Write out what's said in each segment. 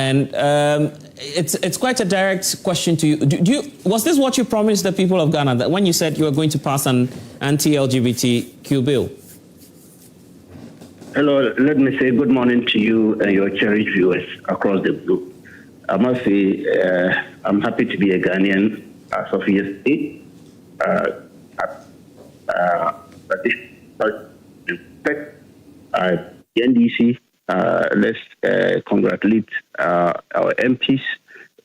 And it's quite a direct question to you. Was this what you promised the people of Ghana, that when you said you were going to pass an anti-LGBTQ bill? Hello, let me say good morning to you and your cherished viewers across the globe. I must say I'm happy to be a Ghanaian as of yesterday. The NDC, let's congratulate our MPs,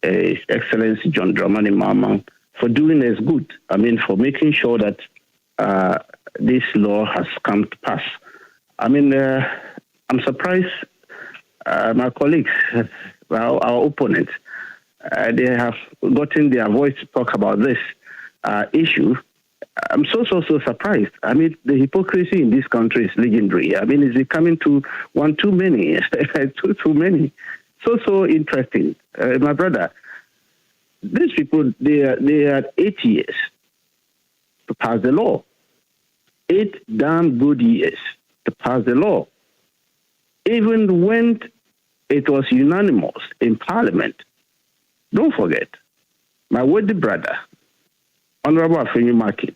His Excellency John Dramani Mahama, for doing us good. I mean, for making sure that this law has come to pass. I mean, I'm surprised my colleagues, our opponents, they have gotten their voice to talk about this issue. I'm so surprised. I mean, the hypocrisy in this country is legendary. I mean, it's becoming too many, too many. So interesting. My brother, these people, they had 8 years to pass the law. 8 damn good years to pass the law. Even when it was unanimous in Parliament. Don't forget, my worthy brother, Honorable Afenyo Markin,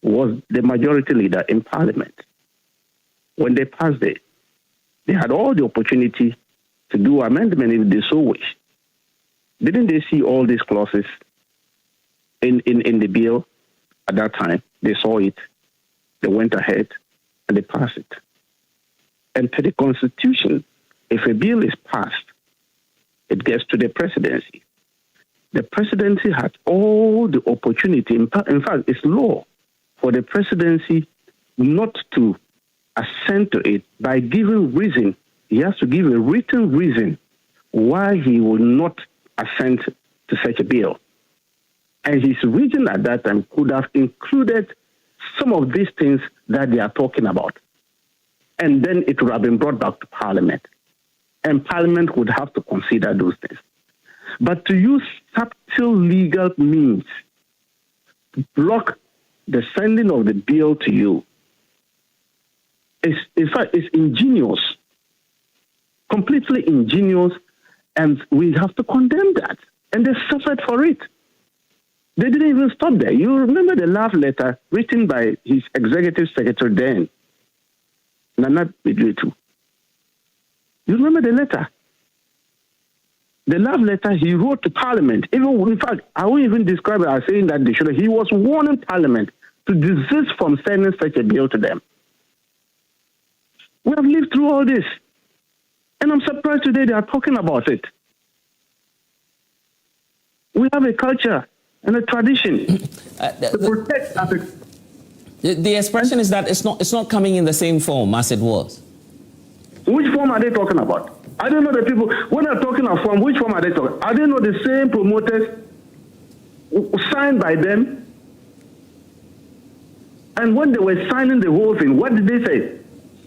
was the majority leader in Parliament. When they passed it, they had all the opportunity to do amendment if they so wish. Didn't they see all these clauses in the bill at that time? They saw it, they went ahead, and they passed it. And to the Constitution, if a bill is passed, it gets to the presidency. The presidency has all the opportunity. In fact, it's law for the presidency not to assent to it by giving reason. He has to give a written reason why he will not assent to such a bill. And his reason at that time could have included some of these things that they are talking about. And then it would have been brought back to Parliament. And Parliament would have to consider those things. But to use subtle legal means to block the sending of the bill to you is, in fact, it's ingenious, completely ingenious, and we have to condemn that. And they suffered for it. They didn't even stop there. You remember the love letter written by his executive secretary then, Nana Bediatuo. You remember the letter? The love letter he wrote to Parliament. Even, in fact, I won't even describe it as saying that he was warning Parliament to desist from sending such a bill to them. We have lived through all this. And I'm surprised today they are talking about it. We have a culture and a tradition to protect Africa. The expression is that it's not coming in the same form as it was. Which form are they talking about? I don't know the people. When they're talking about form, which form are they talking? I don't know the same promoters signed by them. And when they were signing the whole thing, what did they say?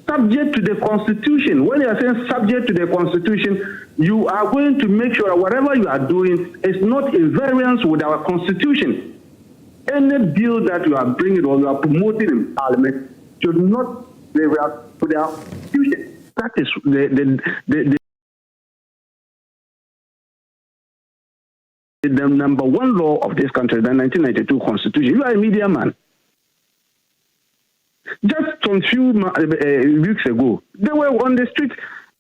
Subject to the Constitution. When they are saying subject to the Constitution, you are going to make sure that whatever you are doing is not in variance with our Constitution. Any bill that you are bringing or you are promoting in Parliament should not be to the Constitution. That is the number one law of this country, the 1992 Constitution. You are a media man. Just some few weeks ago, they were on the street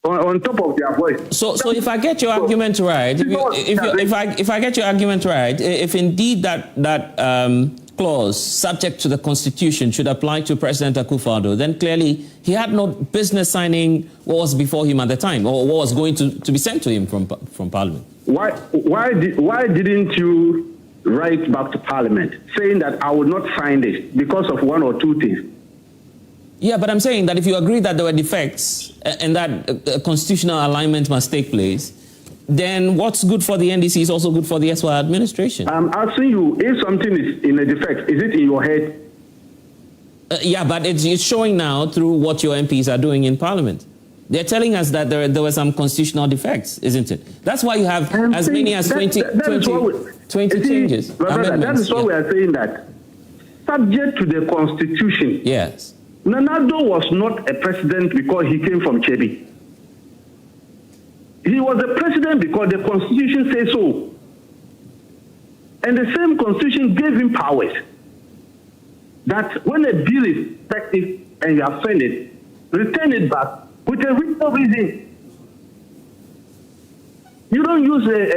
on top of their voice. So if I get your argument right, if I get your argument right, if indeed that clause subject to the Constitution should apply to President Akufo Addo, then clearly he had no business signing what was before him at the time, or what was going to be sent to him from Parliament. Why didn't you write back to Parliament saying that I would not sign this because of one or two things? Yeah, but I'm saying that if you agree that there were defects and that constitutional alignment must take place, then what's good for the NDC is also good for the SY administration. I'm asking you, if something is in a defect, is it in your head? Yeah, but it's showing now through what your MPs are doing in Parliament. They're telling us that there were some constitutional defects, isn't it? That's why you have as many as 20 changes. That is why we are saying that, subject to the Constitution. Yes. Nana Addo was not a president because he came from Chebi. He was the president because the Constitution says so. And the same Constitution gave him powers that when a bill is effective and you have sent it, return it back with a reasonable reason. You don't use this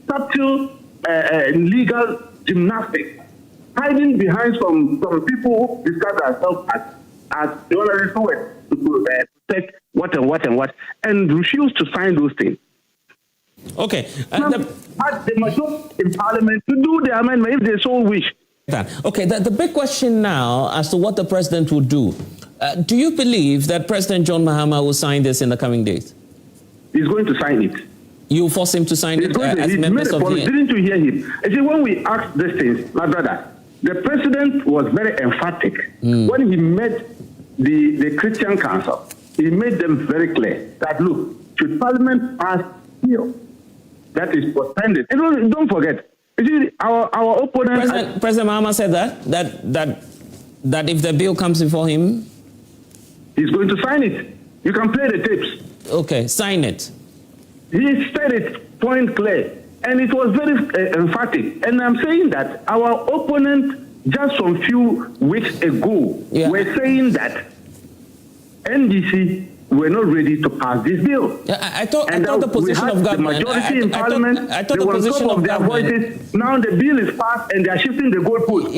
subtle legal gymnastics, hiding behind some people who describe themselves as the honorary poet to protect what and refuse to sign those things. Okay. The majority in Parliament to do the amendment if they so wish. Okay, the big question now as to what the president will do. Do you believe that President John Mahama will sign this in the coming days? He's going to sign it. You force him to sign it as members of the... Didn't you hear him? You see, when we asked these things, my brother, the president was very emphatic. When he met the Christian Council, he made them very clear that, look, should Parliament pass bill that is suspended? And don't forget, you see, our opponent... President Mahama said that if the bill comes before him... He's going to sign it. You can play the tapes. Okay, sign it. He said it point clear, and it was very emphatic. And I'm saying that our opponent, just some few weeks ago, were saying that NDC were not ready to pass this bill. I thought the position of government... The majority in Parliament, I thought the position of their voices. Now the bill is passed, and they are shifting the goalpost.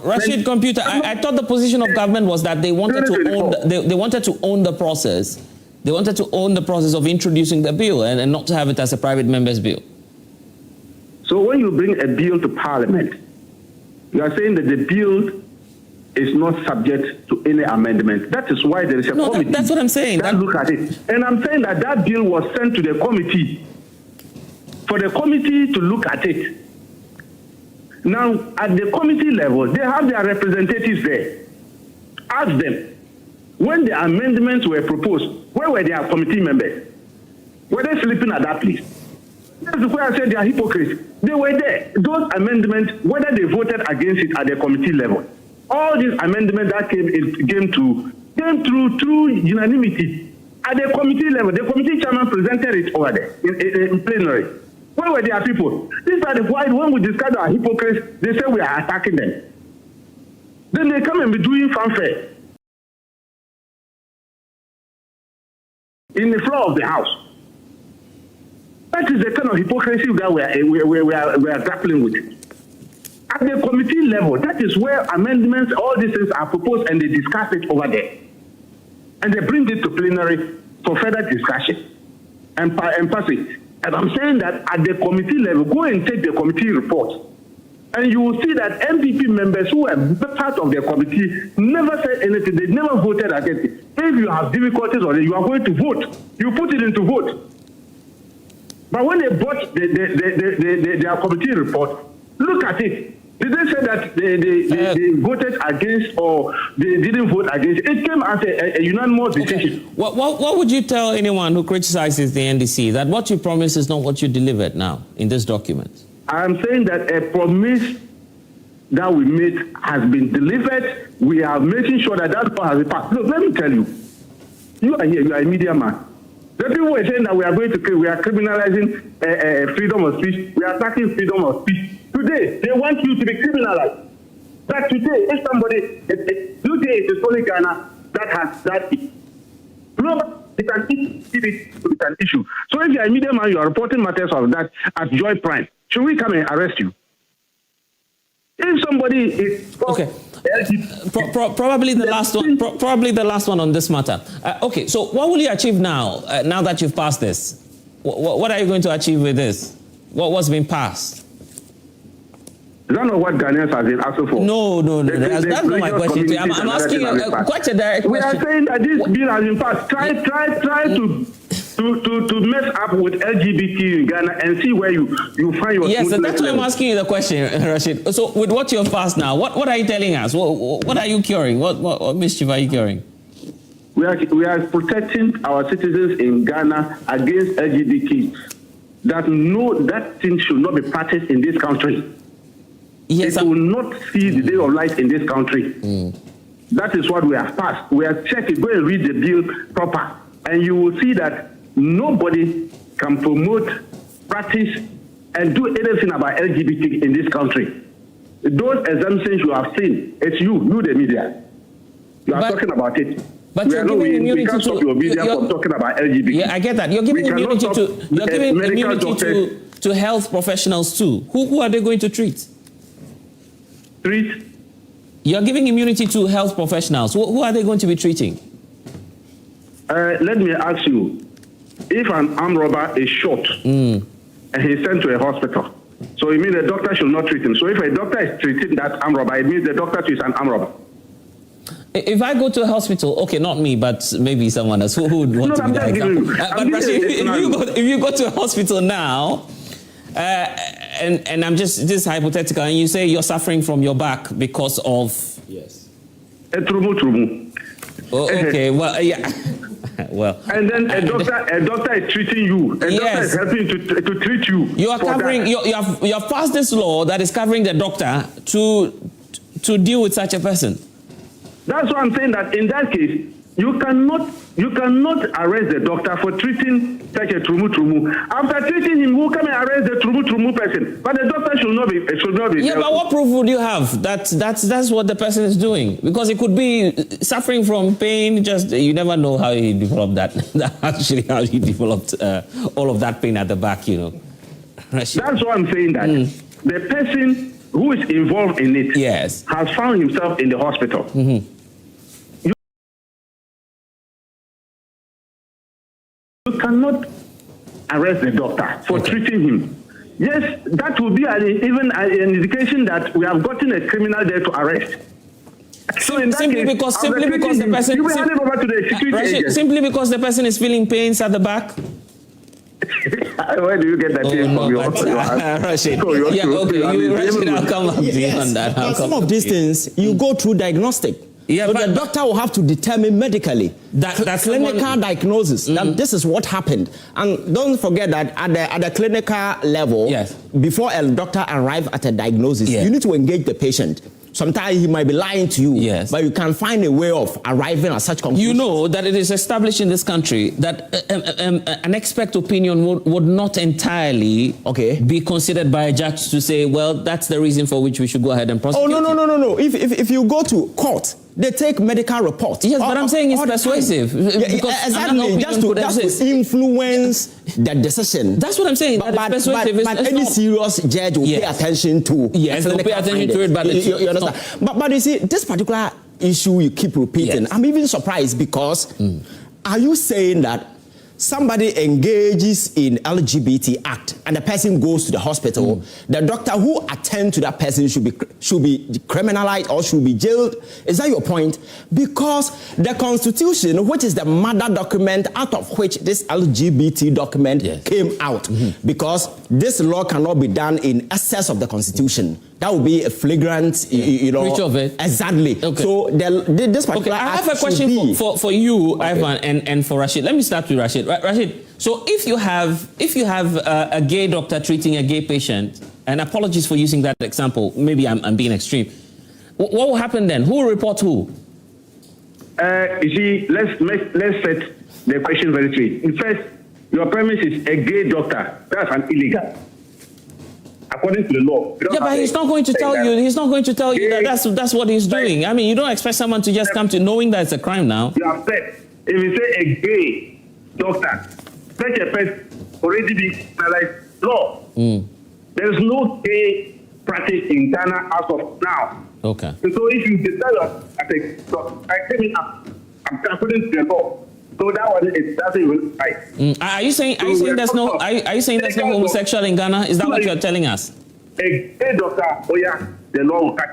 Rashid Computer, I thought the position of government was that they wanted to own they wanted to own the process. They wanted to own the process of introducing the bill and not to have it as a private member's bill. So when you bring a bill to Parliament, you are saying that the bill is not subject to any amendment. That is why there is a committee. That's what I'm saying. That look at it. And I'm saying that bill was sent to the committee for the committee to look at it. Now, at the committee level, they have their representatives there. Ask them, when the amendments were proposed, where were their committee members? Were they sleeping at that place? That's why I said they are hypocrites. They were there. Those amendments, whether they voted against it at the committee level, all these amendments that came through unanimity. At the committee level, the committee chairman presented it over there in plenary. Where were their people? These are the why when we discuss our hypocrites, they say we are attacking them. Then they come and be doing fanfare in the floor of the house. That is the kind of hypocrisy that we are grappling with. At the committee level, that is where amendments, all these things are proposed and they discuss it over there. And they bring it to plenary for further discussion and pass it. And I'm saying that at the committee level, go and take the committee report. And you will see that NPP members who were part of the committee never said anything. They never voted against it. If you have difficulties on it, you are going to vote. You put it into vote. But when they brought their committee report, look at it. Did they say that they voted against or they didn't vote against? It came as a unanimous decision. What would you tell anyone who criticizes the NDC, that what you promised is not what you delivered now in this document? I'm saying that a promise that we made has been delivered. We are making sure that part has been passed. Look, let me tell you. You are here, you are a media man. The people were saying that we are criminalizing freedom of speech. We are attacking freedom of speech. Today, they want you to be criminalized. But today, if somebody, today it is only Ghana that has that issue. It's an issue. So if you are a media man, you are reporting matters of that at Joy Prime. Should we come and arrest you? If somebody is... Okay. Probably the last one. Probably the last one on this matter. Okay, so what will you achieve now? Now that you've passed this, what are you going to achieve with this? What's been passed? Is that not what Ghanaians have been asking for? No. That's not my question. I'm asking quite a direct question. We are saying that this bill has been passed. Try to mess up with LGBT in Ghana and see where you find your... Yes, that's why I'm asking you the question, Rashid. So with what you've passed now, what are you telling us? What are you curing? What mischief are you curing? We are protecting our citizens in Ghana against LGBT. That thing should not be practiced in this country. Yes, it will not see the day of light in this country. That is what we have passed. We are checking. Go and read the bill proper, and you will see that nobody can promote, practice, and do anything about LGBT in this country. Those exemptions you have seen, it's you the media. You are talking about it. But you're giving immunity we can't stop your media from talking about LGBT. Yeah, I get that. You're giving immunity to health professionals too. Who are they going to treat? Treat? You're giving immunity to health professionals. Who are they going to be treating? Let me ask you, if an armed robber is shot and he's sent to a hospital, so it means the doctor should not treat him. So if a doctor is treating that armed robber, it means the doctor is an armed robber. If I go to a hospital, okay, not me, but maybe someone else who would want to be that example. But if you go to a hospital now, and I'm just, this is hypothetical, and you say you're suffering from your back because of... Yes. Trumu. Oh, okay, well, yeah. Well, and then a doctor is treating you. A doctor is helping to treat you. You are covering, you have passed this law that is covering the doctor to deal with such a person. That's why I'm saying that in that case, you cannot arrest the doctor for treating such a trumu. After treating him, who come and arrest the trumu person? But the doctor should not be. Yeah, but what proof would you have that that's what the person is doing? Because it could be suffering from pain. Just you never know how he developed that. Actually, how he developed all of that pain at the back. You know. That's why I'm saying that the person who is involved in it has found himself in the hospital. You cannot arrest the doctor for treating him. Yes, that will be even an indication that we have gotten a criminal there to arrest. So in that simply case, because the person you will hand it over to the security agent. Simply because the person is feeling pains at the back. Where do you get that from your Rashid. Rashid, I'll come up to you on that. Some of these things you go through diagnostic. Yeah, so the doctor will have to determine medically that's clinical diagnosis that this is what happened. And don't forget that at the clinical level, before a doctor arrives at a diagnosis, you need to engage the patient. Sometimes he might be lying to you, but you can find a way of arriving at such conclusions. You know that it is established in this country that an expert opinion would not entirely be considered by a judge to say, well, that's the reason for which we should go ahead and prosecute. Oh, no. If you go to court, they take medical reports. Yes, but I'm saying it's persuasive. Exactly, just to influence the decision. That's what I'm saying. But any serious judge will pay attention to. Yes, they'll pay attention to it. But you understand? But you see, this particular issue you keep repeating, I'm even surprised because are you saying that somebody engages in LGBT act and the person goes to the hospital, the doctor who attends to that person should be criminalized or should be jailed? Is that your point? Because the Constitution, which is the mother document out of which this LGBT document came out, because this law cannot be done in excess of the Constitution. That would be a flagrant, breach of it. Exactly. Okay. So this particular I have a question for you, Ivan, and for Rashid. Let me start with Rashid. Rashid, so if you have a gay doctor treating a gay patient, and apologies for using that example, maybe I'm being extreme. What will happen then? Who will report who? You see, let's set the question very straight. First, your premise is a gay doctor. That's an illegal. According to the law. Yeah, but he's not going to tell you. He's not going to tell you that that's what he's doing. I mean, you don't expect someone to just come to knowing that it's a crime now. You have said, if you say a gay doctor, such a person already be penalized law. There is no gay practice in Ghana as of now. Okay. And so if you decide as a doctor, I'm according to the law. So that one doesn't even right. Are you saying there's no homosexual in Ghana? Is that what you're telling us? A gay doctor, the law will catch.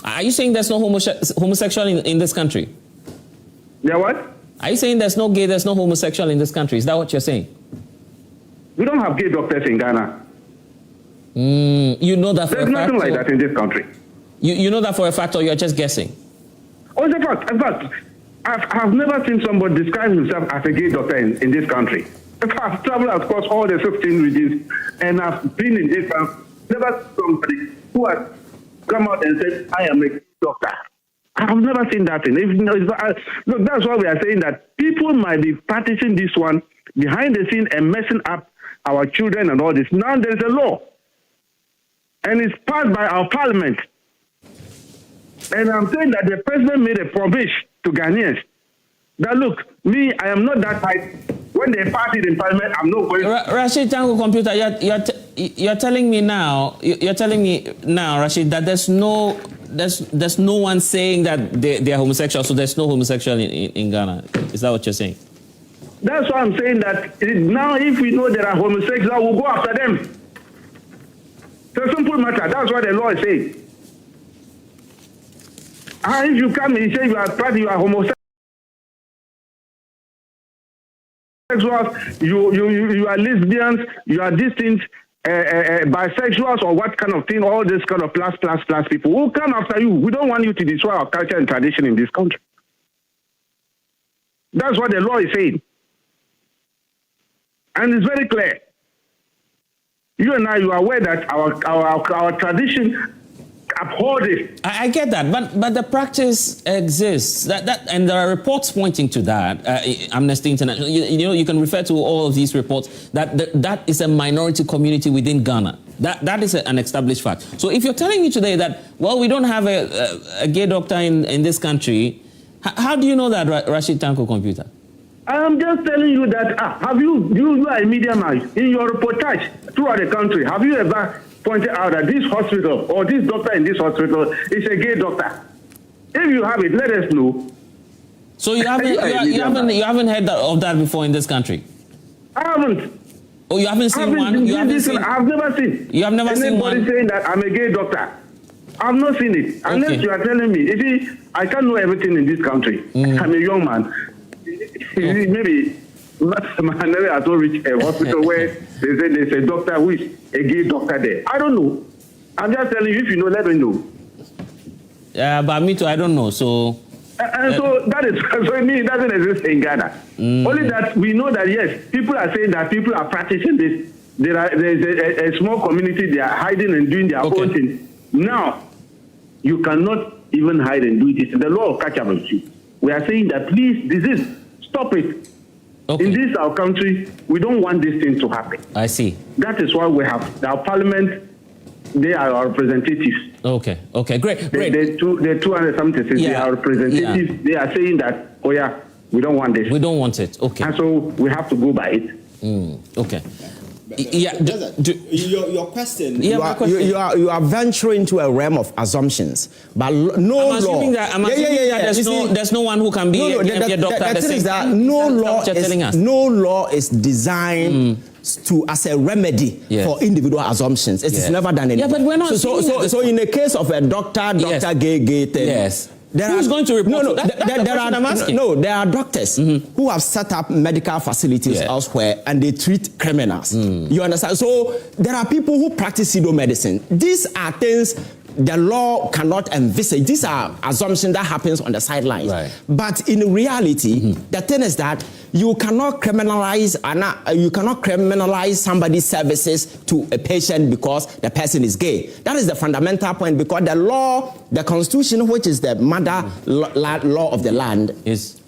Are you saying there's no homosexual in this country? Yeah, what? Are you saying there's no gay, there's no homosexual in this country? Is that what you're saying? We don't have gay doctors in Ghana. You know that for There's a fact? There's nothing like that in this country. You know that for a fact, or you're just guessing? Oh, it's a fact. In fact, I've never seen somebody describe himself as a gay doctor in this country. I've traveled across all the 15 regions, and I've been in this country. Never somebody who has come out and said, I am a gay doctor. I've never seen that thing. Look, that's why we are saying that people might be practicing this one behind the scene and messing up our children and all this. Now there's a law, and it's passed by our parliament. And I'm saying that the president made a promise to Ghanaians that, look, me, I am not that type. When they pass it in parliament, I'm not going. Rashid Tanko Computer, you're telling me now. You're telling me now, Rashid, that there's no one saying that they are homosexual. So there's no homosexual in Ghana. Is that what you're saying? That's why I'm saying that now, if we know there are homosexuals, we'll go after them. It's a simple matter. That's what the law is saying. If you come and say you are homosexual, you are lesbians, you are distinct, bisexuals, or what kind of thing, all this kind of plus people will come after you. We don't want you to destroy our culture and tradition in this country. That's what the law is saying. And it's very clear. You and I, you are aware that our tradition uphold it. I get that, but the practice exists. And there are reports pointing to that. Amnesty International. You can refer to all of these reports that is a minority community within Ghana. That is an established fact. So if you're telling me today that, well, we don't have a gay doctor in this country, how do you know that, Rashid Tanko Computer? I'm just telling you that you are a media man. In your reportage throughout the country, have you ever pointed out that this hospital or this doctor in this hospital is a gay doctor? If you have it, let us know. So you haven't heard of that before in this country? I haven't. Oh, you haven't seen one? I've never seen. You have never seen one? Anybody saying that I'm a gay doctor. I've not seen it. Unless you are telling me. You see, I can't know everything in this country. I'm a young man. Maybe I never at all reached a hospital where they say there's a doctor who is a gay doctor there. I don't know. I'm just telling you, if you know, let me know. Yeah, but me too, I don't know. So so that is so it doesn't exist in Ghana. Only that we know that yes, people are saying that people are practicing this. There's a small community, they are hiding and doing their own thing. Now, you cannot even hide and do it. It's the law of catch up with you. We are saying that please, stop it. Okay. In this our country, we don't want this thing to happen. I see. That is why we have our parliament. They are our representatives. Okay, great. The 200 something, they are representatives. Yeah. They are saying that, oh yeah, we don't want this. We don't want it. Okay. And so we have to go by it. Okay. Yeah, your question. Yeah, you are venturing into a realm of assumptions, but no I'm law. I'm assuming that there's no one who can be a doctor. The thing is that no law is designed as a remedy for individual assumptions. It is never done anything. Yeah, but we're not. So in the case of a doctor gay thing. Yes. Who's going to report? There are doctors who have set up medical facilities elsewhere and they treat criminals. You understand? So there are people who practice pseudo medicine. These are things the law cannot envisage. These are assumptions that happens on the sidelines. Right. But in reality, the thing is that you cannot criminalize somebody's services to a patient because the person is gay. That is the fundamental point, because the law, the Constitution, which is the mother law of the land,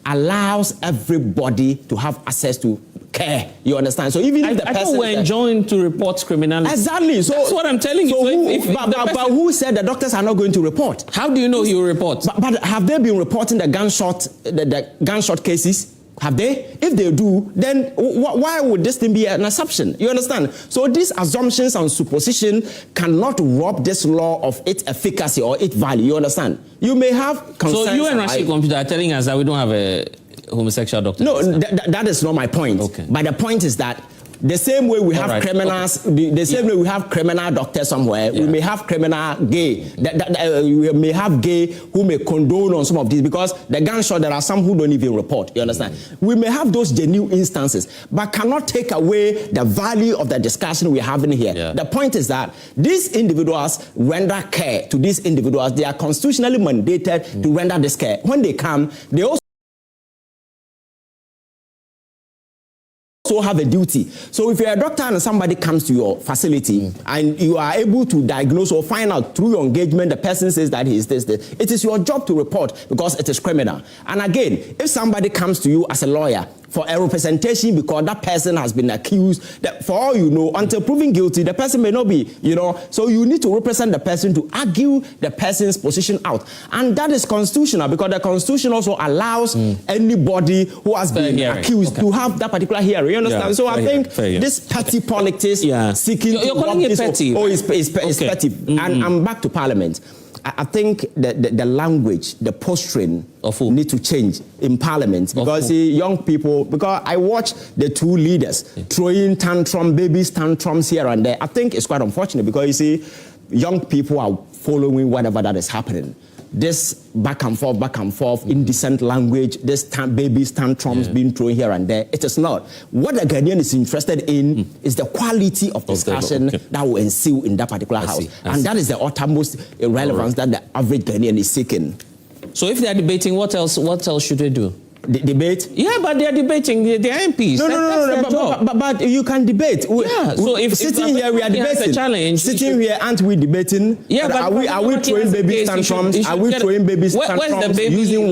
allows everybody to have access to care. You understand? So even if the person, I thought we're enjoined to report criminality. Exactly. So that's what I'm telling you. But who said the doctors are not going to report? How do you know he will report? But have they been reporting the gunshot cases? Have they? If they do, then why would this thing be an exception? You understand? So these assumptions and supposition cannot rob this law of its efficacy or its value. You understand? You may have concerns. So you and Rashid Computer are telling us that we don't have a homosexual doctor? No, that is not my point. Okay. But the point is that the same way we have criminals, the same way we have criminal doctors somewhere, we may have criminal gay. We may have gay who may condone on some of these, because the gunshot, there are some who don't even report. You understand? We may have those genuine instances, but cannot take away the value of the discussion we're having here. Yeah. The point is that these individuals render care to these individuals. They are constitutionally mandated to render this care. When they come, they also also have a duty. So if you're a doctor and somebody comes to your facility and you are able to diagnose or find out through your engagement, the person says that he is this, it is your job to report because it is criminal. And again, if somebody comes to you as a lawyer for a representation because that person has been accused, that for all you know, until proven guilty, the person may not be, so you need to represent the person to argue the person's position out. And that is constitutional because the Constitution also allows anybody who has been accused to have that particular hearing. You understand? Yeah, so I think this petty politics seeking you're calling it petty. It's petty. And I'm back to Parliament. I think the language, the posturing need to change in Parliament because young people, because I watch the two leaders throwing babies tantrums here and there. I think it's quite unfortunate because you see, young people are following whatever that is happening. This back and forth, indecent language, this babies tantrums being thrown here and there. It is not. What the Ghanaian is interested in is the quality of discussion that will ensue in that particular house. And that is the uttermost relevance that the average Ghanaian is seeking. So if they are debating, what else should they do? Debate? Yeah, but they are debating. They are MPs. No. But you can debate. Yeah. So if sitting here, we are debating. A challenge, sitting here, aren't we debating? Yeah, but are we throwing baby tantrums? Are we throwing baby tantrums? Using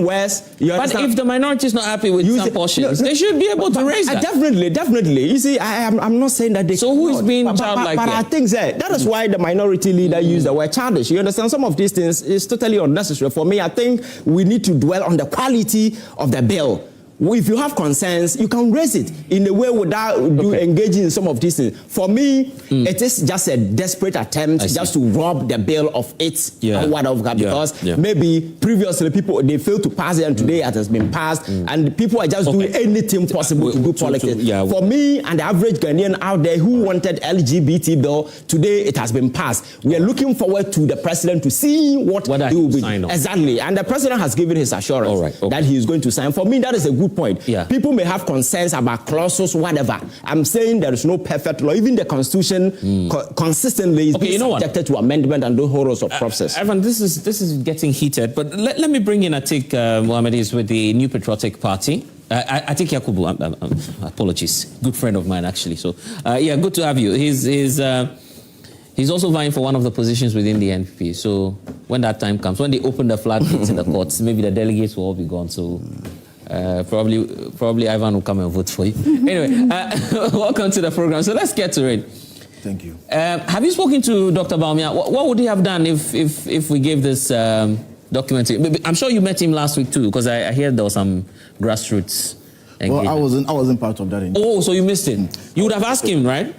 words? But if the minority is not happy with some portions, they should be able to raise that. Definitely. You see, I'm not saying that they. So who is being childlike? But I think that is why the minority leader used the word childish. You understand? Some of these things is totally unnecessary. For me, I think we need to dwell on the quality of the bill. If you have concerns, you can raise it in a way without you engaging in some of these things. For me, it is just a desperate attempt just to rob the bill of its whatever, because maybe previously they failed to pass it and today it has been passed and people are just doing anything possible to do politics. For me and the average Ghanaian out there who wanted LGBT bill, today it has been passed. We are looking forward to the president to see what he will be. Exactly. And the president has given his assurance that he is going to sign. For me, that is a good point. People may have concerns about clauses, whatever. I'm saying there is no perfect law. Even the Constitution consistently is being subjected to amendment and the horrors of process. Evan, this is getting heated, but let me bring in Atik Mohammed with the New Patriotic Party. Atigya, apologies, good friend of mine actually. So good to have you. He's also vying for one of the positions within the NPP. So when that time comes, when they open the floodgates in the courts, maybe the delegates will all be gone. So probably Ivan will come and vote for you. Anyway, welcome to the program. So let's get to it. Thank you. Have you spoken to Dr. Bawumia? What would he have done if we gave this document to him? I'm sure you met him last week too, because I heard there was some grassroots engagement. Well, I wasn't part of that. Oh, so you missed it. You would have asked him, right?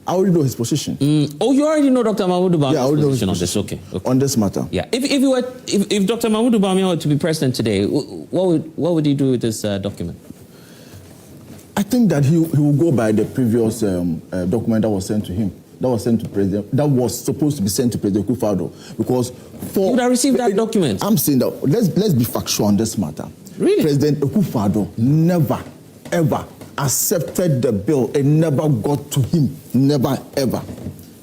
I already know his position. Oh, you already know Dr. Mahamadu Bawumia's position on this. Okay. On this matter. Yeah. If Dr. Mahamadu Bawumia were to be president today, what would he do with this document? I think that he will go by the previous document that was sent to him. That was sent to President. That was supposed to be sent to President Akufo Addo, because you would have received that document. I'm saying that let's be factual on this matter. Really? President Akufo Addo never ever accepted the bill. It never got to him. Never, ever.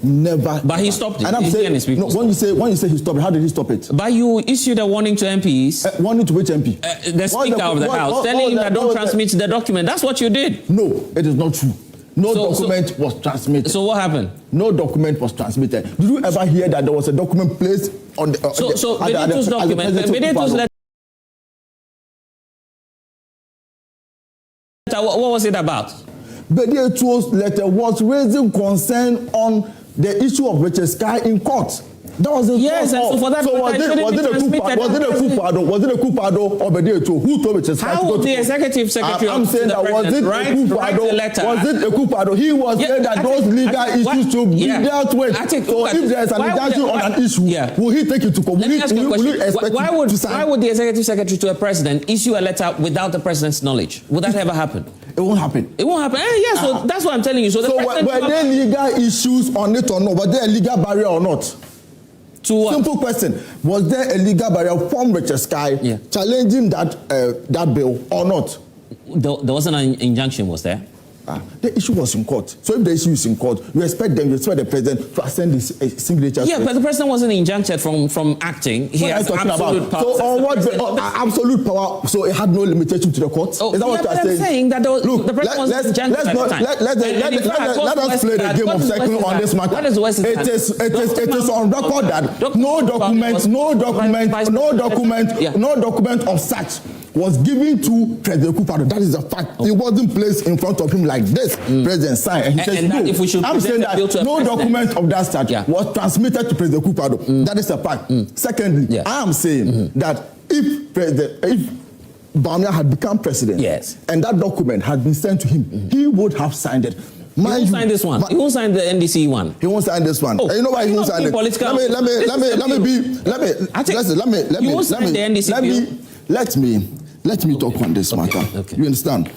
Never. But he stopped it. And I'm saying, no, when you say he stopped it, how did he stop it? But you issued a warning to MPs. Warning to which MP? The Speaker of the House, telling him that don't transmit the document. That's what you did. No, it is not true. No document was transmitted. So what happened? No document was transmitted. Did you ever hear that there was a document placed on the... So Bediatuo's document, Bediatuo's letter, what was it about? Bediatuo's letter was raising concern on the issue of Richard Sky in court. That was the yes, and so for that, so was it Akufo Addo or Bediatuo who told Richard Sky to go to court? How would the executive secretary I'm saying that was it Akufo Addo? He was saying that those legal issues to be dealt with. So if there is an injunction on an issue, will he take it to court? Will he expect to sign? Why would the executive secretary to a president issue a letter without the president's knowledge? Would that ever happen? It won't happen. It won't happen. So that's what I'm telling you. So were there legal issues on it or not? Was there a legal barrier or not? Simple question. Was there a legal barrier from Richard Sky challenging that bill or not? There wasn't an injunction, was there? The issue was in court. So if the issue is in court, you expect the president to ascend his signature. Yeah, but the president wasn't injuncted from acting. He has absolute power. So on what absolute power? So it had no limitation to the court. Oh, is that what you are saying? That the president wasn't injuncted at the time. Let us play the game of second on this matter. What is West? It is on record that no document of such was given to President Akufo Addo. That is a fact. It wasn't placed in front of him like this. President signed, and he says, "No." If we should I'm saying that no document of that such was transmitted to President Akufo Addo. That is a fact. Secondly, I am saying that if Bawumia had become president, and that document had been sent to him, he would have signed it. He won't sign this one. He won't sign the NDC one. He won't sign this one. You know why he won't sign it? Let me talk on this matter. Okay. You understand?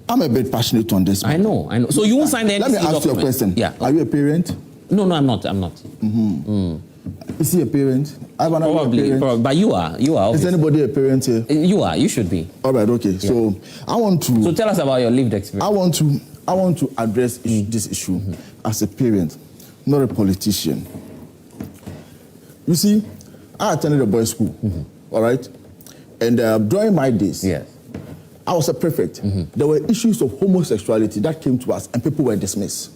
I'm a bit passionate on this matter. I know. So you won't sign the NDC document. Let me ask you a question. Yeah. Are you a parent? No, I'm not. Is he a parent? Probably, but you are. Obviously. Is anybody a parent here? You are. You should be. All right. Okay. Yeah. So I want to. So tell us about your lived experience. I want to address this issue as a parent, not a politician. You see, I attended a boys' school. All right, and during my days, I was a prefect. There were issues of homosexuality that came to us, and people were dismissed.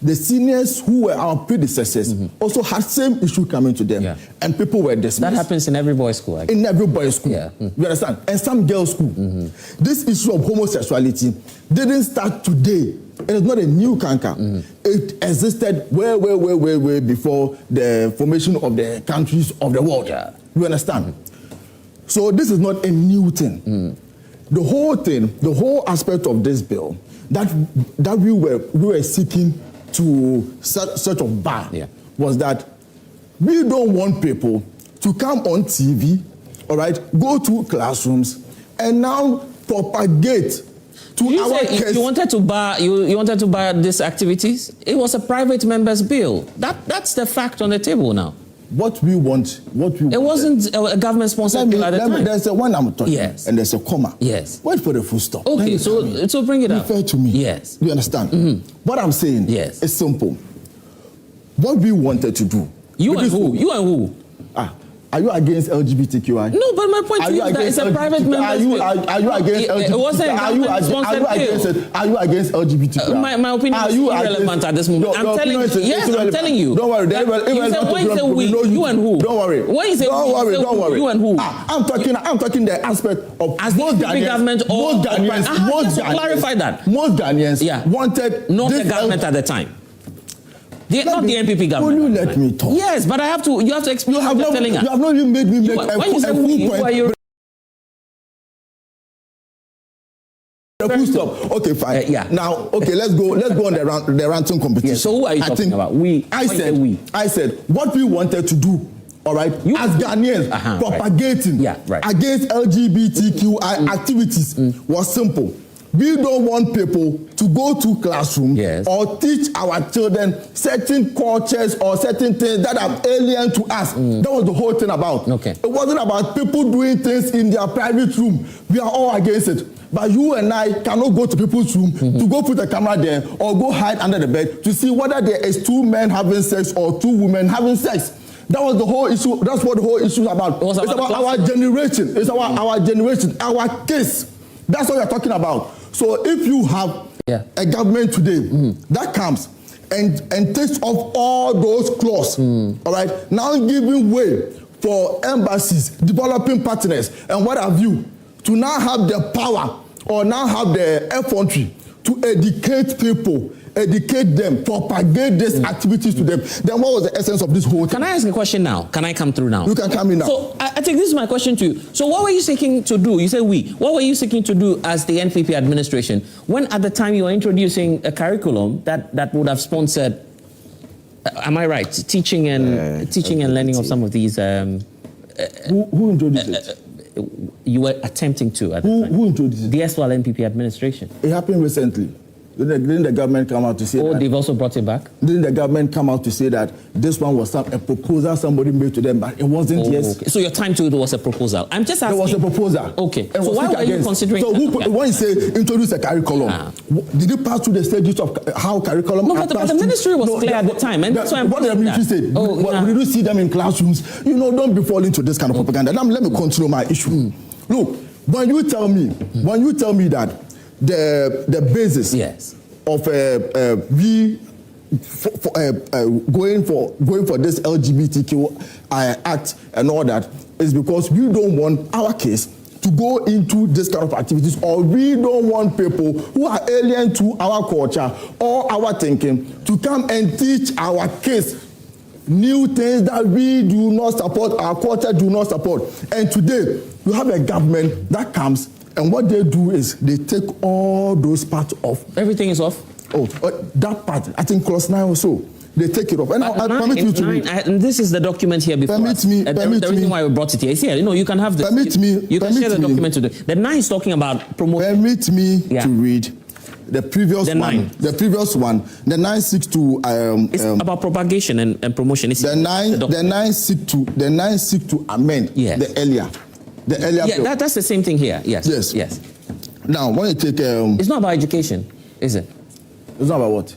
The seniors who were our predecessors also had same issue coming to them, and people were dismissed. That happens in every boys' school. In every boys' school, you understand? And some girls' school. This issue of homosexuality didn't start today. It is not a new canker. It existed way before the formation of the countries of the world. You understand? So this is not a new thing. The whole thing, the whole aspect of this bill that we were seeking to sort of bar was that we don't want people to come on TV, all right, go to classrooms and now propagate to our kids. You wanted to bar these activities? It was a private member's bill. That's the fact on the table now. It wasn't a government-sponsored bill at the time. There's a one I'm talking, and there's a comma. Wait for the full stop. Okay, so bring it up. Refer to me. You understand? What I'm saying is simple. What we wanted to do. You and who? Are you against LGBTQI? No, but my point is that it's a private member's bill. Are you against LGBTQI? It wasn't a government-sponsored bill. Are you against LGBTQI? My opinion is irrelevant at this moment. I'm telling you. Don't worry. You said when you say we, you and who? Don't worry. When you say don't worry. You and who? I'm talking the aspect of as most Ghanaians. Government or most Ghanaians. Clarify that. Most Ghanaians wanted not the government at the time. Not the NPP government. Will you let me talk? Yes, but you have to explain what you're telling us. You have not even made me make a full point. Full stop. Okay, fine. Now, okay, let's go on the ranting competition. So who are you talking about? I said what we wanted to do. All right, as Ghanaians propagating against LGBTQI activities was simple. We don't want people to go to classrooms or teach our children certain cultures or certain things that are alien to us. That was the whole thing about. It wasn't about people doing things in their private room. We are all against it. But you and I cannot go to people's room to go put a camera there or go hide under the bed to see whether there is two men having sex or two women having sex. That was the whole issue. That's what the whole issue is about. It's about our generation. It's about our generation, our case. That's what we're talking about. So if you have a government today that comes and takes off all those clauses, all right, now giving way for embassies, developing partners, and what have you, to now have the power or now have the effrontery to educate people, educate them, propagate these activities to them, then what was the essence of this whole thing? Can I ask a question now? Can I come through now? You can come in now. So I think this is my question to you. So what were you seeking to do? You say we. What were you seeking to do as the NPP administration when at the time you were introducing a curriculum that would have sponsored, am I right, teaching and learning of some of these... who introduced it? You were attempting to at the time. Who introduced it? The NPP administration. It happened recently. Didn't the government come out to say that? Oh, they've also brought it back? Didn't the government come out to say that this one was a proposal somebody made to them, but it wasn't, yes? Okay. So your time to it was a proposal. I'm just asking. There was a proposal. Okay. So why were you considering... So when you say introduce a curriculum, did it pass through the stages of how curriculum... No, but the ministry was clear at the time, and that's why I'm... What the ministry said, did you see them in classrooms? You know, don't be falling to this kind of propaganda. Now, let me continue my issue. Look, when you tell me that the basis of going for this LGBTQ act and all that is because we don't want our case to go into this kind of activities, or we don't want people who are alien to our culture or our thinking to come and teach our case new things that we do not support, our culture do not support. And today, you have a government that comes, and what they do is they take all those parts off. Everything is off? Oh, that part, I think clause 9 or so, they take it off. And I permit you to read. And this is the document here before permit us. Me, the permit reason me. Why we brought it here is here. You know, you can have this. Permit me. You can share the document today. The 9 is talking about promoting. Permit me to read. The previous one, the 962. It's about propagation and promotion. It's the 962 amend the earlier. Yeah, that's the same thing here. Yes. Now, when you take, it's not about education, is it? It's not about what?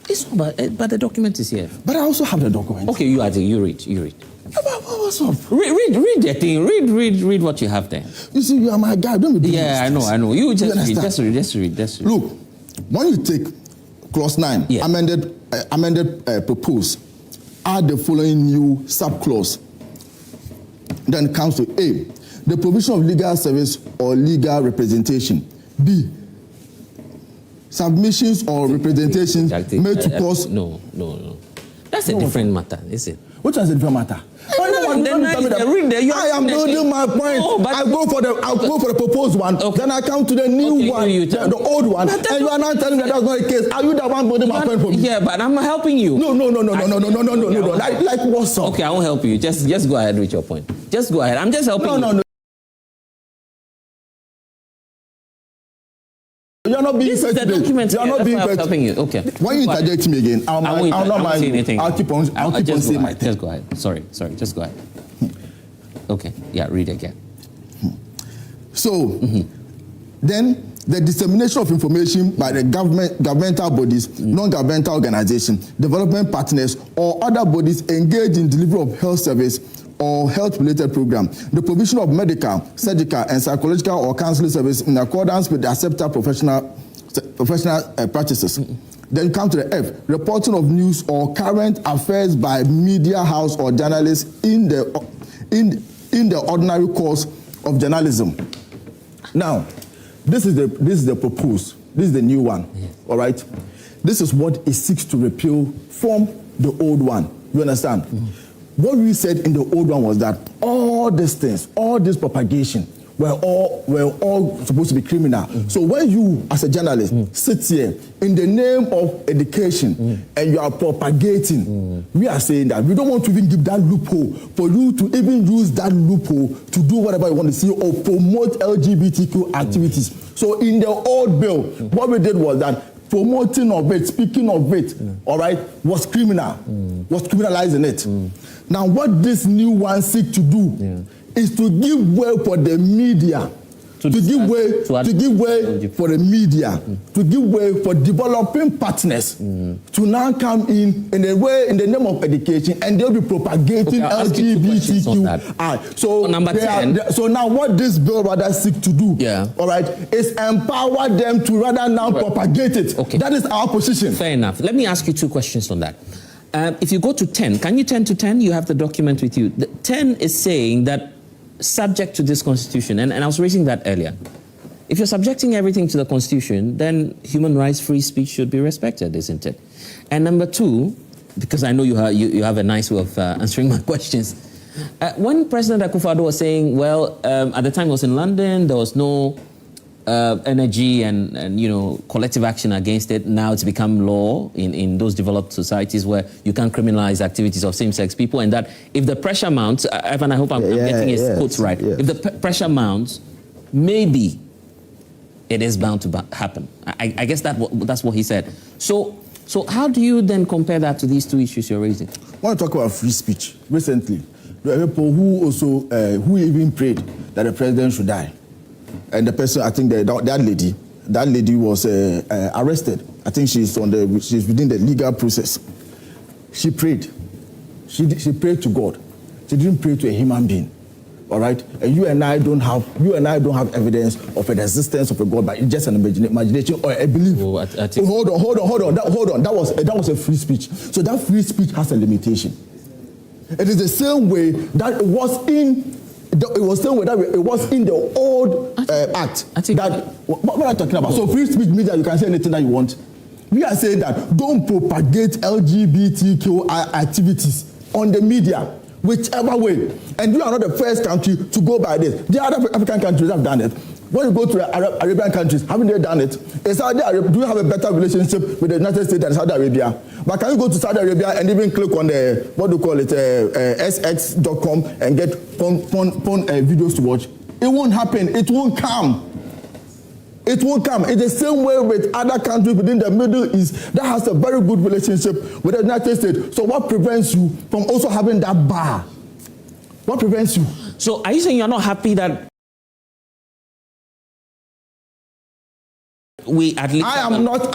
It's not about, but the document is here. But I also have the document. Okay, you read. What's up? Read the thing. Read what you have there. You see, you are my guy. Don't be doing this. I know. You just read. Look, when you take clause 9, amended propose, add the following new subclause. Then comes to A, the provision of legal service or legal representation. B, submissions or representations made to cause... No. That's a different matter, is it? Which one is a different matter? I am building my point. I'll go for the proposed one. Okay. Then I come to the new one, the old one, and you are not telling me that's not the case. Are you the one building my point for me? Yeah, but I'm helping you. No. Like what's up? Okay, I won't help you. Just go ahead with your point. Just go ahead. I'm just helping you. No. You're not being fair today. You're not being fair. Helping you. Okay. When you interject me again, I'll not mind anything. I'll keep on saying my thing. Just go ahead. Sorry. Just go ahead. Okay. Yeah, read again. So, then the dissemination of information by the governmental bodies, non-governmental organizations, development partners, or other bodies engaged in delivery of health service or health-related program, the provision of medical, surgical, and psychological or counseling service in accordance with the accepted professional practices. Then come to the F, reporting of news or current affairs by media house or journalists in the ordinary course of journalism. Now, this is the proposed. This is the new one. All right. This is what it seeks to repeal from the old one. You understand? What we said in the old one was that all these things, all this propagation, were all supposed to be criminal. So when you, as a journalist, sit here in the name of education and you are propagating, we are saying that we don't want to even give that loophole for you to even use that loophole to do whatever you want to see or promote LGBTQ activities. So in the old bill, what we did was that promoting of it, speaking of it, all right, was criminal, was criminalizing it. Now, what this new one seeks to do is to give way for the media, to give way for the media, to give way for developing partners to now come in a way in the name of education, and they'll be propagating LGBTQ. So number 10. So now what this bill rather seeks to do, all right, is empower them to rather now propagate it. Okay. That is our position. Fair enough. Let me ask you 2 questions on that. If you go to 10, can you turn to 10? You have the document with you. 10 is saying that subject to this constitution, and I was raising that earlier. If you're subjecting everything to the constitution, then human rights, free speech should be respected, isn't it? And number 2, because I know you have a nice way of answering my questions. When President Akufo Addo was saying, well, at the time he was in London, there was no energy and collective action against it. Now it's become law in those developed societies where you can't criminalize activities of same-sex people, and that if the pressure mounts, Evan, I hope I'm getting his quotes right. If the pressure mounts, maybe it is bound to happen. I guess that's what he said. So how do you then compare that to these two issues you're raising? I want to talk about free speech. Recently, there are people who also who even prayed that the president should die, and the person, I think that lady was arrested. I think she's within the legal process. She prayed. She prayed to God. She didn't pray to a human being. All right, and you and I don't have evidence of an existence of a God, but it's just an imagination or a belief. Hold on. That was a free speech. So that free speech has a limitation. It is the same way that it was in the old act. What am I talking about? So free speech means that you can say anything that you want. We are saying that don't propagate LGBTQ activities on the media, whichever way. And you are not the first country to go by this. The other African countries have done it. When you go to the Arabian countries, haven't they done it? In Saudi Arabia, do you have a better relationship with the United States than Saudi Arabia? But can you go to Saudi Arabia and even click on the, sx.com and get porn videos to watch? It won't happen. It won't come. It won't come. It's the same way with other countries within the Middle East that has a very good relationship with the United States. So what prevents you from also having that bar? What prevents you? So are you saying you're not happy that we at least? I am not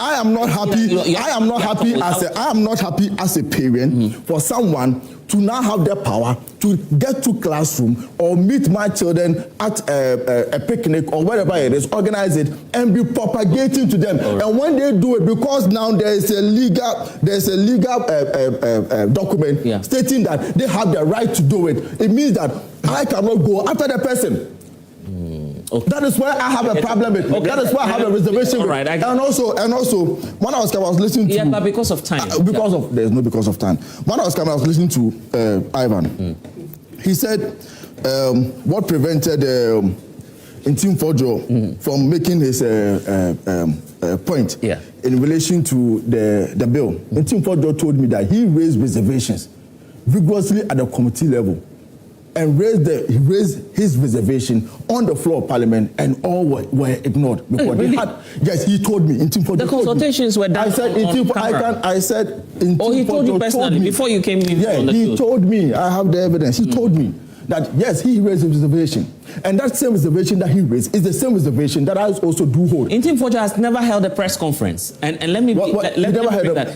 happy as a parent for someone to now have the power to get to classroom or meet my children at a picnic or wherever it is, organize it, and be propagating to them. Right. And when they do it, because now there is a legal document stating that they have the right to do it, it means that I cannot go after the person. Okay. That is why I have a problem with. Okay. That is why I have a reservation with. And also, when I was listening to. Yeah, but because of time. There's no because of time. When I was listening to Ivan, he said, what prevented Ntim Fojo from making his point in relation to the bill. Ntim Fojo told me that he raised reservations vigorously at the committee level. And he raised his reservation on the floor of Parliament, and all were ignored because really? He told me. The consultations were done. I said. He told you personally before you came in. Yeah, he told me. I have the evidence. He told me that yes, he raised a reservation, and that same reservation that he raised is the same reservation that I also do hold. Ntim Fojo has never held a press conference, and let me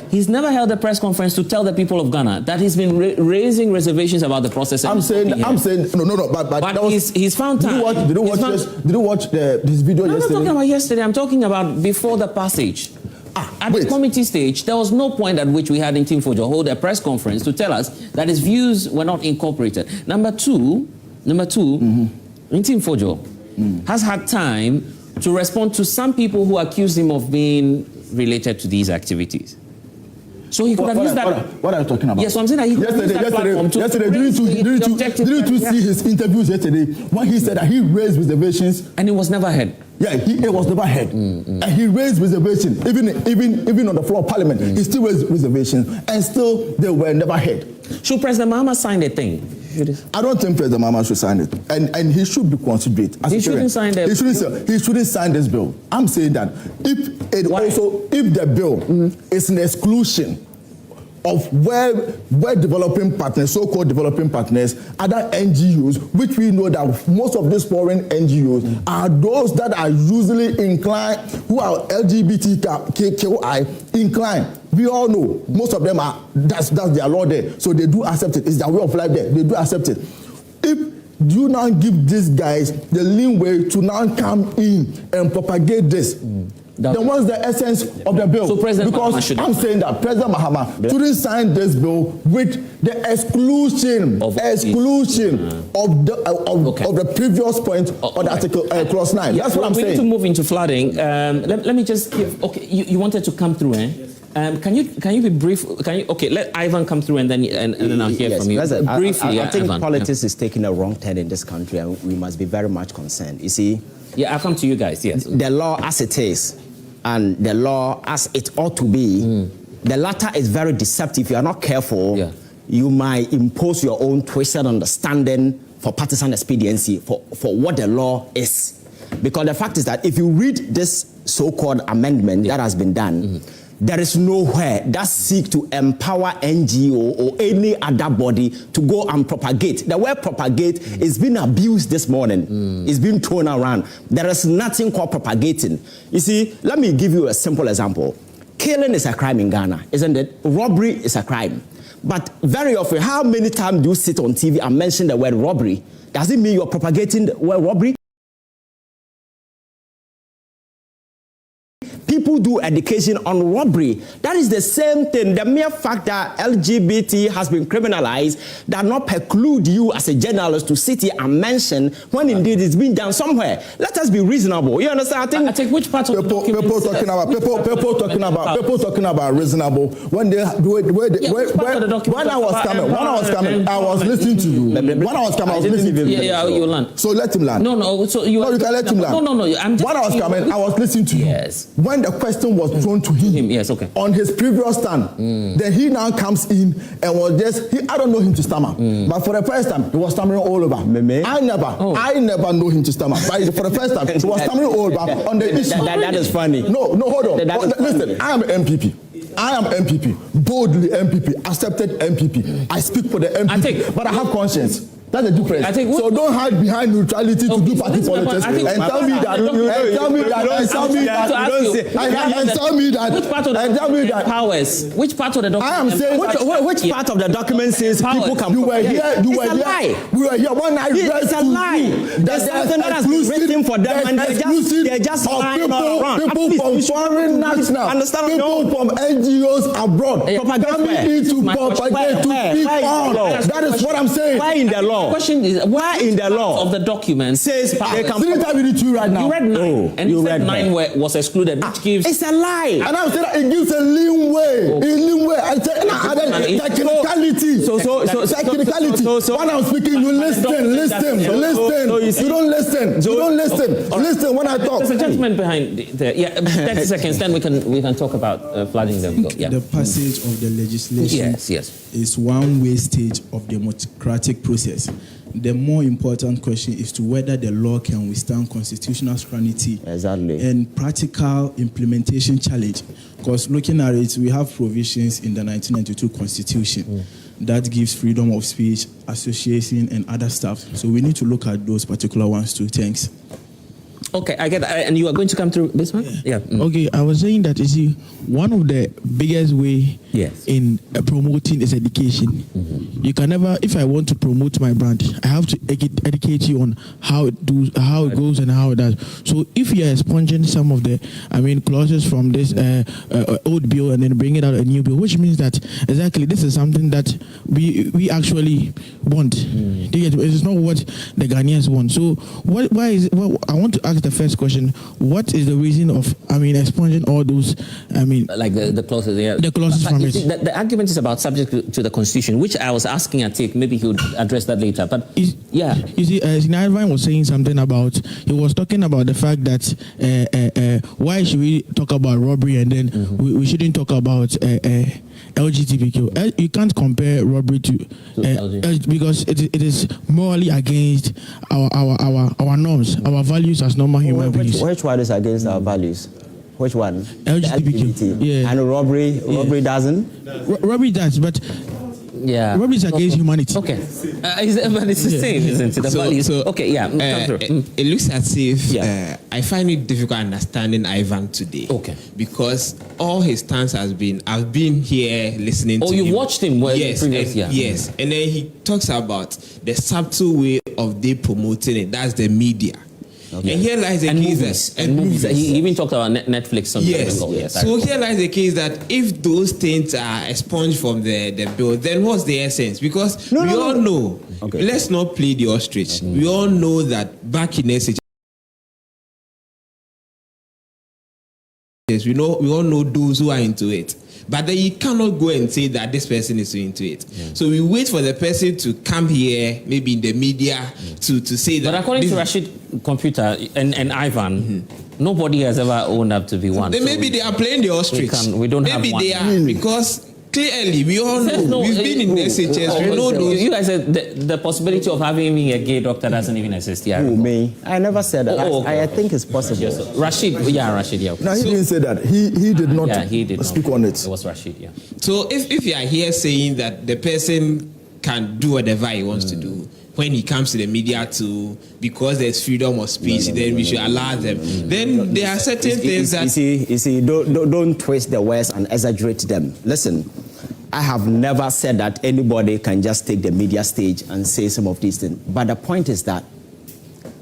he's never held a press conference to tell the people of Ghana that he's been raising reservations about the process. I'm saying no, but he's found time. Did you watch this video yesterday? I'm not talking about yesterday. I'm talking about before the passage. At the committee stage, there was no point at which we had Ntim Fojo hold a press conference to tell us that his views were not incorporated. Number two, Ntim Fojo has had time to respond to some people who accused him of being related to these activities. So he could have used that. What are you talking about? Yes, so I'm saying that he could have used that platform to didn't you see his interviews yesterday when he said that he raised reservations and it was never heard? Yeah, it was never heard. And he raised reservations, even on the floor of Parliament. He still raised reservations, and still they were never heard. Should President Mahama sign the thing? I don't think President Mahama should sign it, and he should be considerate. He shouldn't sign the bill. He shouldn't sign this bill. I'm saying that if the bill is an exclusion of where developing partners, so-called developing partners, other NGOs, which we know that most of these foreign NGOs are those that are usually inclined, who are LGBTQI inclined. We all know most of them are, that's their law there. So they do accept it. It's their way of life there. They do accept it. If you now give these guys the leeway to now come in and propagate this, then what's the essence of the bill? So because I'm saying that President Mahama shouldn't sign this bill with the exclusion of the previous point of the article clause 9. That's what I'm saying. We need to move into flooding. Let me just give. Okay, you wanted to come through, eh? Can you be brief? Let Ivan come through and then I'll hear from you. Briefly, I think politics is taking a wrong turn in this country, and we must be very much concerned. You see. Yeah, I'll come to you guys. Yes. The law as it is, and the law as it ought to be, the latter is very deceptive. If you are not careful, you might impose your own twisted understanding for partisan expediency for what the law is. Because the fact is that if you read this so-called amendment that has been done, there is nowhere that seek to empower NGO or any other body to go and propagate. The word propagate is being abused this morning. It's being thrown around. There is nothing called propagating. You see, let me give you a simple example. Killing is a crime in Ghana, isn't it? Robbery is a crime. But very often, how many times do you sit on TV and mention the word robbery? Does it mean you're propagating the word robbery? People do education on robbery. That is the same thing. The mere fact that LGBT has been criminalized does not preclude you as a journalist to sit here and mention when indeed it's been done somewhere. Let us be reasonable. You understand? I think which part of people talking about reasonable when they when I was coming, I was listening to you. When I was coming, I was listening to you. Yeah, you land. So let him land. No. So you can let him land. No. When I was coming, I was listening to you. Yes. When the question was thrown to him, yes, okay, on his previous stand, then he now comes in and was just, I don't know him to stammer, but for the first time, he was stammering all over. I never know him to stammer, but for the first time, he was stammering all over on the issue. That is funny. No, hold on. Listen, I am MPP. Boldly MPP, accepted MPP. I speak for the MPP, but I have conscience. That's the difference. So don't hide behind neutrality to do party politics and tell me that Which part of the document? I am saying which part of the document says people can. You were here. We were here when I read. It's a lie. There's something that has been written for them, and they're just lying all around. People from foreign nationals, people from NGOs abroad, coming to propagate to people. That is what I'm saying. Why in the law? The question is, why in the law of the document says they can? Didn't I read it to you right now? You read 9, and you said 9 was excluded, which gives. It's a lie. And I said it gives a leeway. I said technicality. So when I'm speaking, you listen. You don't listen. Listen when I talk. There's a gentleman behind there. 30 seconds. Then we can talk about flooding them. The passage of the legislation is one-way stage of democratic process. The more important question is to whether the law can withstand constitutional scrutiny and practical implementation challenge. Because looking at it, we have provisions in the 1992 Constitution that gives freedom of speech, association, and other stuff. So we need to look at those particular ones too. Thanks. Okay, I get that. And you are going to come through this one? Yeah. Okay, I was saying that, you see, one of the biggest way in promoting is education. You can never, if I want to promote my brand, I have to educate you on how it goes and how it does. So if you are expunging some of the, clauses from this old bill and then bring it out a new bill, which means that exactly this is something that we actually want. It's not what the Ghanaians want. So I want to ask the first question: what is the reason of expunging all those? Like the clauses, the clauses from it. The argument is about subject to the Constitution, which I was asking Atik. Maybe he would address that later. But you see, Sinaivan was saying something about. He was talking about the fact that why should we talk about robbery and then we shouldn't talk about LGBTQ. You can't compare robbery to because it is morally against our norms, our values as normal human beings. Which one is against our values? Which one? LGBT. Yeah. And robbery doesn't? Robbery does, but robbery is against humanity. Okay. But it's the same, isn't it? The values. It looks as if I find it difficult understanding Ivan today. Okay. Because all his stance has been, I've been here listening to him. Oh, you watched him? Yes. And then he talks about the subtle way of they promoting it. That's the media. Okay. And here lies the case that movies. He even talked about Netflix. Yes. So here lies the case that if those things are expunged from the bill, then what's the essence? Because we all know. Okay. Let's not play the ostrich. We all know that back in SH, we all know those who are into it. But then you cannot go and say that this person is into it. So we wait for the person to come here, maybe in the media, to say that. But according to Rashid Computer and Ivan, nobody has ever owned up to be one. Then maybe they are playing the ostrich. We don't have one. Maybe they are, because Clearly, we all know. We've been in SHS. We know those. You guys said the possibility of having a gay doctor doesn't even exist. Yeah. Who, me? I never said that. Okay. I think it's possible. Yes, Rashid. Yeah, Rashid. Yeah. No, he didn't say that. He did not. Yeah, he did speak not. on it. It was Rashid. Yeah. So if you are here saying that the person can do whatever he wants to do, when he comes to the media because there's freedom of speech, then we should allow them. Then there are certain things that... You see, don't twist the words and exaggerate them. Listen, I have never said that anybody can just take the media stage and say some of these things. But the point is that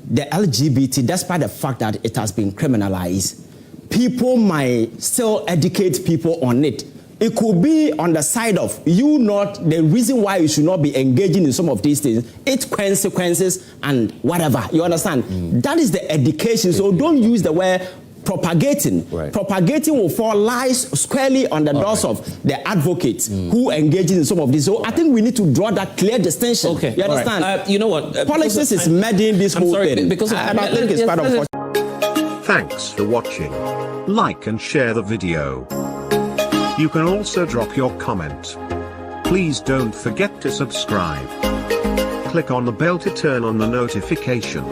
the LGBT, despite the fact that it has been criminalized, people might still educate people on it. It could be on the side of you not the reason why you should not be engaging in some of these things. Its consequences and whatever. You understand? That is the education. So don't use the word propagating. Right. Propagating will fall lies squarely on the doors of the advocates who engage in some of these. So I think we need to draw that clear distinction. Okay. You understand? Right. You know what? Politics is meddling this whole thing. Because and I think it's part of... Thanks for watching. Like and share the video. You can also drop your comment. Please don't forget to subscribe. Click on the bell to turn on the notification.